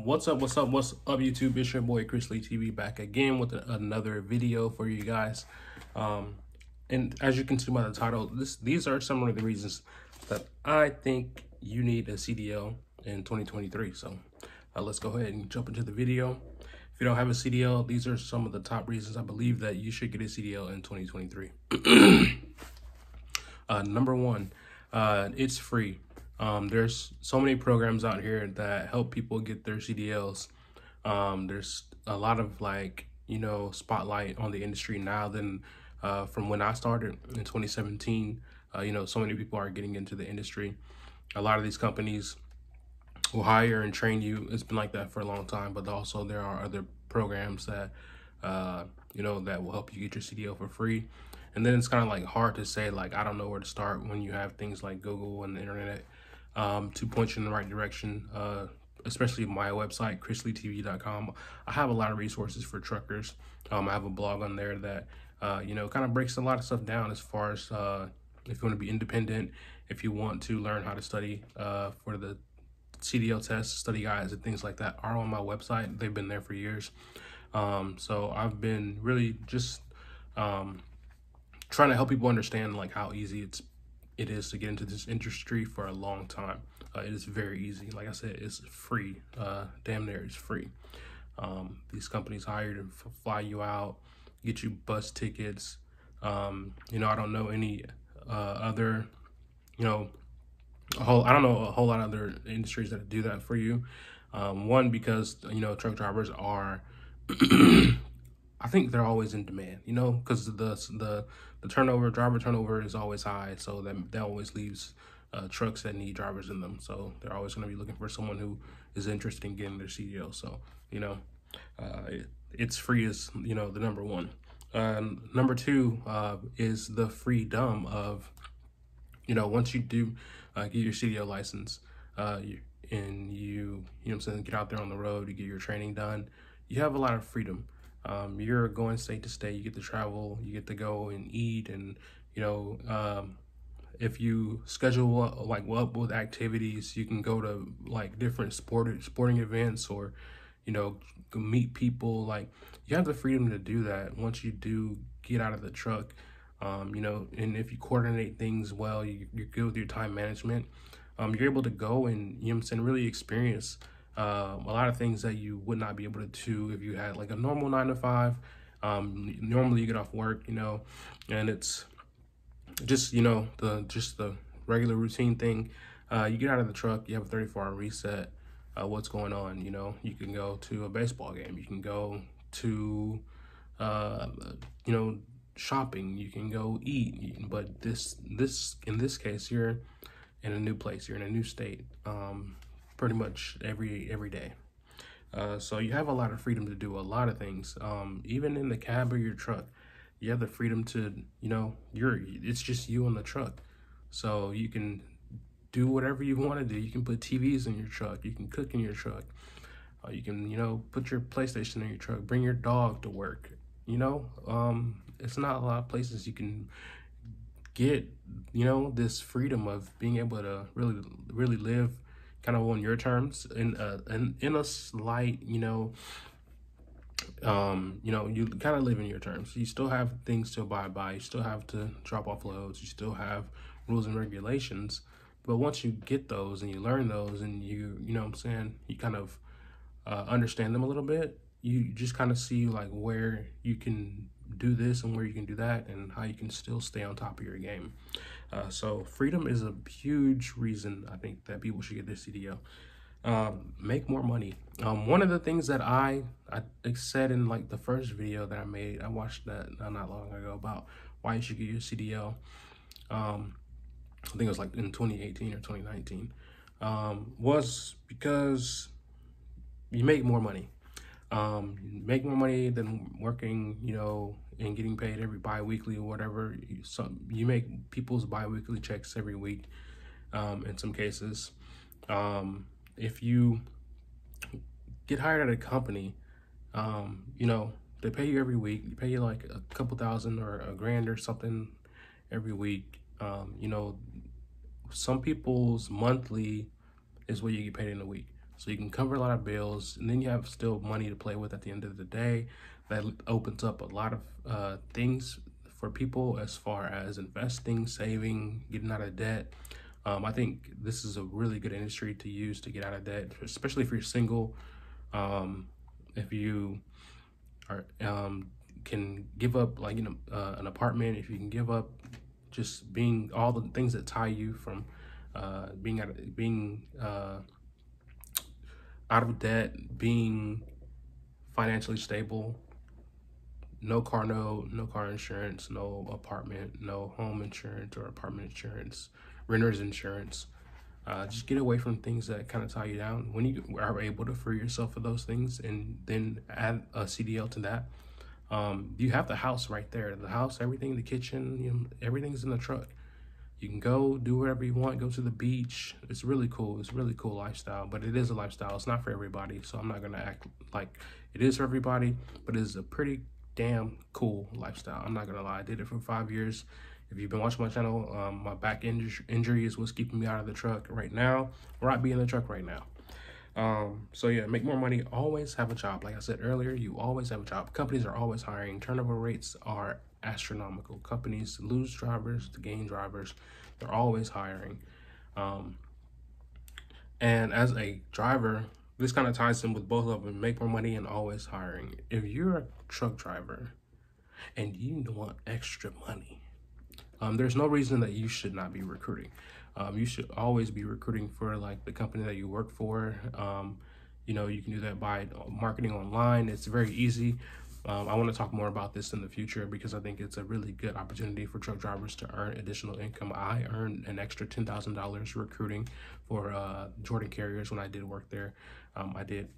What's up, YouTube? It's your boy Chris Lee TV back again with another video for you guys. And as you can see by the title, these are some of the reasons that I think you need a CDL in 2023. So let's go ahead and jump into the video. If you don't have a CDL, these are some of the top reasons I believe that you should get a CDL in 2023. Number one, it's free. There's so many programs out here that help people get their CDLs. There's a lot of spotlight on the industry now than from when I started in 2017. So many people are getting into the industry. A lot of these companies will hire and train you. It's been like that for a long time, but also there are other programs that, that will help you get your CDL for free. And then it's kind of like hard to say, I don't know where to start when you have things like Google and the internet to point you in the right direction, especially my website, chrisleetv.com. I have a lot of resources for truckers. I have a blog on there that, kind of breaks a lot of stuff down as far as if you want to be independent, if you want to learn how to study for the CDL tests, study guides and things like that are on my website. They've been there for years. So I've been really just trying to help people understand how easy it is to get into this industry for a long time. It is very easy. Like I said, it's free. Damn near it's free. These companies hire to fly you out, get you bus tickets. I don't know any other, I don't know a whole lot of other industries that do that for you. One, because, truck drivers are, I think they're always in demand, because the driver turnover is always high. So that always leaves trucks that need drivers in them. So they're always going to be looking for someone who is interested in getting their CDL. So, it's free is, the number one. Number two is the freedom of, once you do get your CDL license and you get out there on the road, you get your training done, you have a lot of freedom. You're going state to state, you get to travel, you get to go and eat, and, if you schedule up with activities, you can go to different sporting events or, meet people. You have the freedom to do that once you do get out of the truck. And if you coordinate things well, you're good with your time management. You're able to go and, really experience a lot of things that you would not be able to do if you had a normal 9 to 5. Normally you get off work, and it's just, the regular routine thing. You get out of the truck, you have a 34-hour reset. What's going on? You can go to a baseball game. You can go to, shopping. You can go eat. But in this case, you're in a new place. You're in a new state. Pretty much every day. So you have a lot of freedom to do a lot of things. Even in the cab of your truck, you have the freedom to, it's just you on the truck. So you can do whatever you want to do. You can put TVs in your truck. You can cook in your truck. You can, put your PlayStation in your truck. Bring your dog to work. It's not a lot of places you can get, this freedom of being able to really live kind of on your terms in a slight, you kind of live in your terms. You still have things to abide by. You still have to drop off loads. You still have rules and regulations. But once you get those and you learn those and you kind of understand them a little bit, you just kind of see where you can do this and where you can do that and how you can still stay on top of your game. So freedom is a huge reason I think that people should get their CDL. Make more money. One of the things that I said in the first video that I made, I watched that not long ago about why you should get your CDL. I think it was in 2018 or 2019, was because you make more money. You make more money than working, and getting paid every bi-weekly or whatever. You make people's bi-weekly checks every week, in some cases. If you get hired at a company, they pay you every week. They pay you a couple thousand or $1,000 or something every week. Some people's monthly is what you get paid in a week. So you can cover a lot of bills, and then you have still money to play with at the end of the day. That opens up a lot of things for people as far as investing, saving, getting out of debt. I think this is a really good industry to use to get out of debt, especially if you're single. If you are can give up, like, an apartment, if you can give up just being all the things that tie you from being out of debt, being financially stable, no car note, no car insurance, no apartment, no home insurance or apartment insurance, renter's insurance. Just get away from things that kind of tie you down. When you are able to free yourself of those things and then add a CDL to that, you have the house right there. The house, everything, the kitchen, everything's in the truck. You can go do whatever you want, go to the beach. It's really cool. It's a really cool lifestyle, but it is a lifestyle. It's not for everybody, so I'm not gonna act like it is for everybody, but it is a pretty damn cool lifestyle. I'm not gonna lie. I did it for 5 years. If you've been watching my channel, my back injury is what's keeping me out of the truck right now, or I'd be in the truck right now. So yeah, make more money, always have a job. Like I said earlier, you always have a job. Companies are always hiring. Turnover rates are astronomical. Companies lose drivers to gain drivers. They're always hiring. And as a driver, this kind of ties in with both of them, make more money and always hiring. If you're a truck driver and you want extra money, there's no reason that you should not be recruiting. You should always be recruiting for like the company that you work for. You know, you can do that by marketing online. It's very easy. I want to talk more about this in the future because I think it's a really good opportunity for truck drivers to earn additional income. I earned an extra $10,000 recruiting for Jordan Carriers when I did work there. I did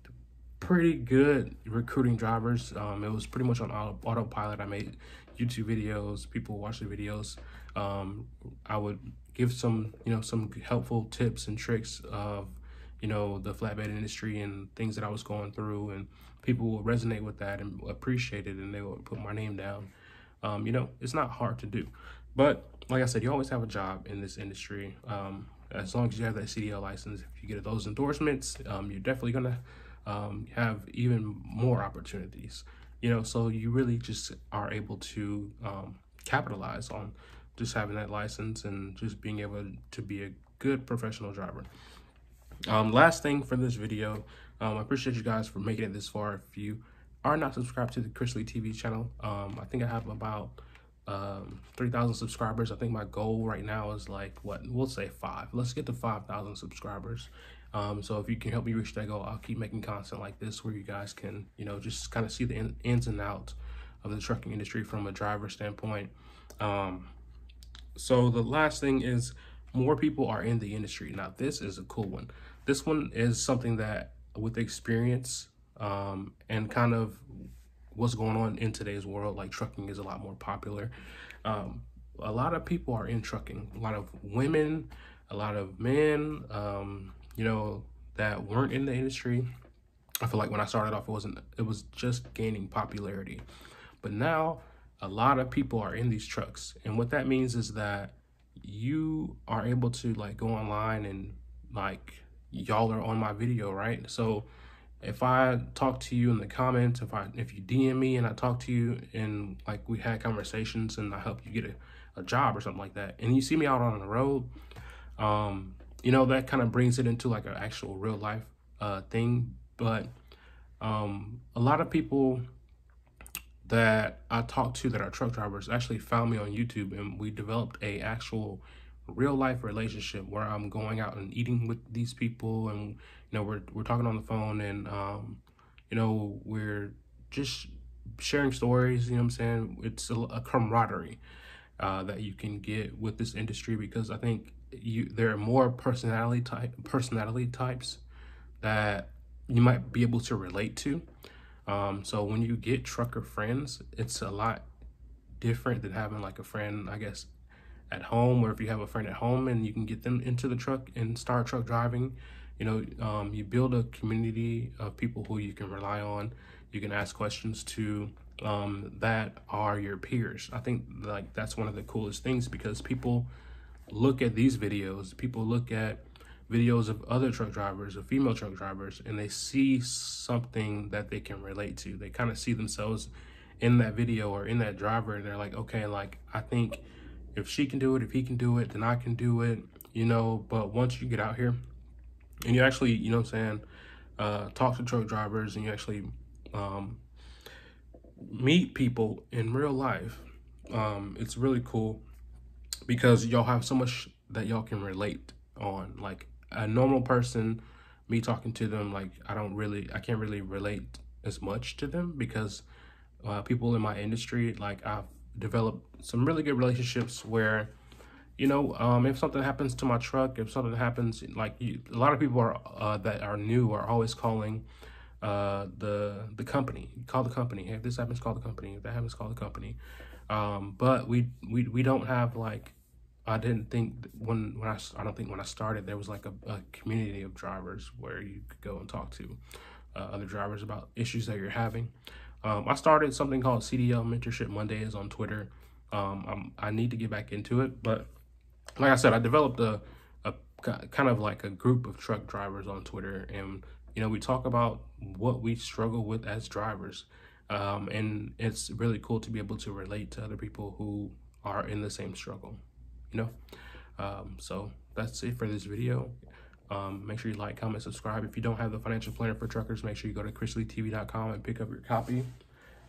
pretty good recruiting drivers. It was pretty much on autopilot. I made YouTube videos, people watch the videos. I would give some helpful tips and tricks of, the flatbed industry and things that I was going through, and people will resonate with that and appreciate it, and they will put my name down. It's not hard to do, but like I said, you always have a job in this industry. As long as you have that CDL license, if you get those endorsements, you're definitely gonna have even more opportunities. So you really just are able to capitalize on just having that license and just being able to be a good professional driver. Last thing for this video, I appreciate you guys for making it this far. If you are not subscribed to the Chris Lee TV channel, I think I have about 3,000 subscribers. I think my goal right now is we'll say 5. Let's get to 5,000 subscribers. So if you can help me reach that goal, I'll keep making content like this where you guys can, just kind of see the ins and outs of the trucking industry from a driver standpoint. So the last thing is, more people are in the industry. Now, this is a cool one. This one is something that with experience and kind of what's going on in today's world, like trucking is a lot more popular. A lot of people are in trucking, a lot of women, a lot of men, that weren't in the industry. I feel like when I started off, it was just gaining popularity, but now a lot of people are in these trucks. And what that means is that you are able to go online and y'all are on my video, right? So if I talk to you in the comments, if you DM me and I talk to you and we had conversations and I help you get a job or something like that, and you see me out on the road, that kind of brings it into an actual real life thing. But a lot of people that I talked to that are truck drivers actually found me on YouTube, and we developed a actual real life relationship where I'm going out and eating with these people, and we're talking on the phone, and we're just sharing stories. What I'm saying? It's a camaraderie that you can get with this industry, because I think there are more personality types that you might be able to relate to. So when you get trucker friends, it's a lot different than having a friend, I guess, at home, or if you have a friend at home and you can get them into the truck and start truck driving. You build a community of people who you can rely on. You can ask questions to that are your peers. I think that's one of the coolest things, because people look at these videos, people look at videos of other truck drivers, of female truck drivers, and they see something that they can relate to. They kind of see themselves in that video or in that driver, and they're like, okay, like, I think if she can do it, if he can do it, then I can do it, you know. But once you get out here and you actually, you know what I'm saying, talk to truck drivers, and you actually meet people in real life, it's really cool, because y'all have so much that y'all can relate on. Like a normal person, me talking to them, like I can't really relate as much to them, because people in my industry, like I've developed some really good relationships where, you know, if something happens to my truck, if something happens, like a lot of people are that are new are always calling the company. Call the company. Hey, if this happens, call the company. If that happens, call the company. But we don't have, like, I didn't think I don't think when I started there was like a community of drivers where you could go and talk to other drivers about issues that you're having. I started something called CDL Mentorship Mondays on Twitter. I need to get back into it, but like I said, I developed a kind of like a group of truck drivers on Twitter, and you know, we talk about what we struggle with as drivers, and it's really cool to be able to relate to other people who are in the same struggle, you know. So that's it for this video. Make sure you like, comment, subscribe. If you don't have the Financial Planner for Truckers, make sure you go to chrisleytv.com and pick up your copy.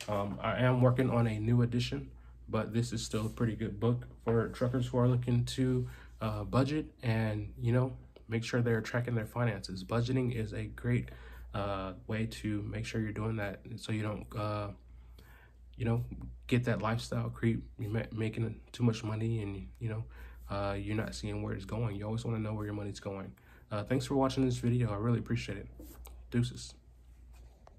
I am working on a new edition, but this is still a pretty good book for truckers who are looking to budget and, you know, make sure they're tracking their finances. Budgeting is a great way to make sure you're doing that, so you don't, you know, get that lifestyle creep. You're making too much money, and, you know, you're not seeing where it's going. You always want to know where your money's going. Thanks for watching this video. I really appreciate it. Deuces.